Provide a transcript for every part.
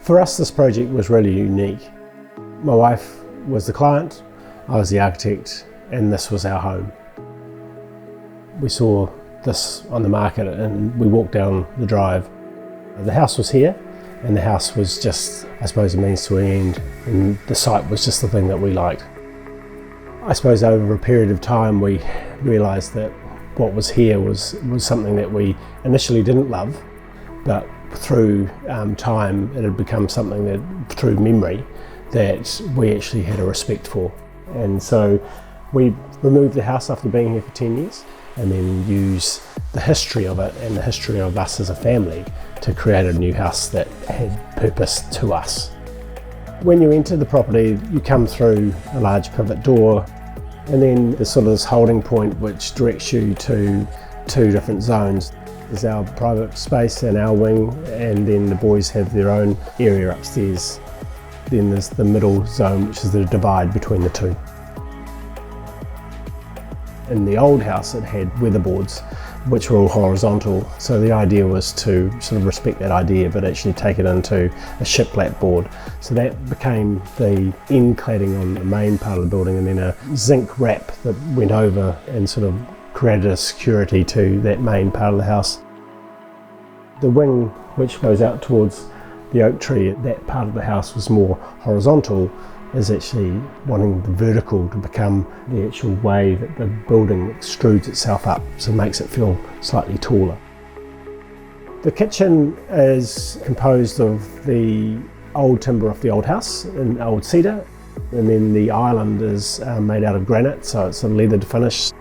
For us, this project was really unique. My wife was the client, I was the architect, and this was our home. We saw this on the market and we walked down the drive. The house was here, and the house was just, I suppose, a means to an end, and the site was just the thing that we liked. I suppose over a period of time we realised that what was here was something that we initially didn't love, but through time it had become something that, through memory, that we actually had a respect for. And so we removed the house after being here for 10 years and then use the history of it and the history of us as a family to create a new house that had purpose to us. When you enter the property, you come through a large pivot door, and then there's sort of this holding point which directs you to two different zones. There's our private space and our wing, and then the boys have their own area upstairs. Then there's the middle zone, which is the divide between the two. In the old house, it had weatherboards, which were all horizontal. So the idea was to sort of respect that idea, but actually take it into a shiplap board. So that became the end cladding on the main part of the building, and then a zinc wrap that went over and sort of created a security to that main part of the house. The wing, which goes out towards the oak tree, that part of the house was more horizontal, is actually wanting the vertical to become the actual way that the building extrudes itself up, so it makes it feel slightly taller. The kitchen is composed of the old timber off the old house and old cedar, and then the island is made out of granite, so it's a leathered finish.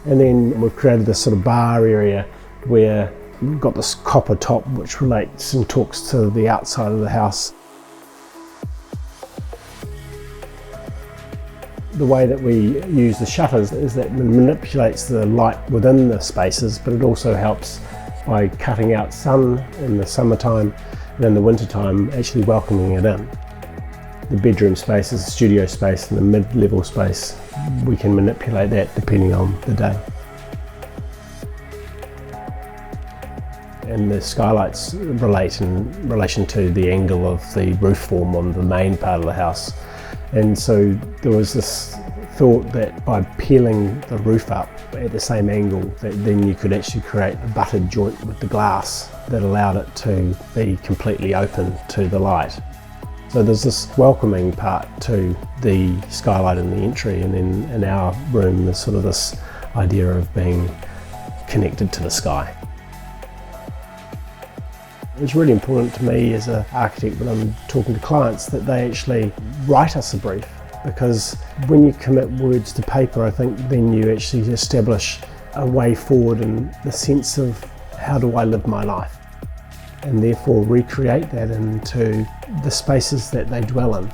And then we've created this sort of bar area where we've got this copper top which relates and talks to the outside of the house. The way that we use the shutters is that it manipulates the light within the spaces, but it also helps by cutting out sun in the summertime and in the wintertime, actually welcoming it in. The bedroom space is a studio space, and the mid-level space, we can manipulate that depending on the day. And the skylights relate in relation to the angle of the roof form on the main part of the house. And so there was this thought that by peeling the roof up at the same angle, that then you could actually create a butted joint with the glass that allowed it to be completely open to the light. So there's this welcoming part to the skylight in the entry, and then in our room there's sort of this idea of being connected to the sky. It's really important to me as an architect when I'm talking to clients that they actually write us a brief, because when you commit words to paper, I think then you actually establish a way forward in the sense of how do I live my life, and therefore recreate that into the spaces that they dwell in.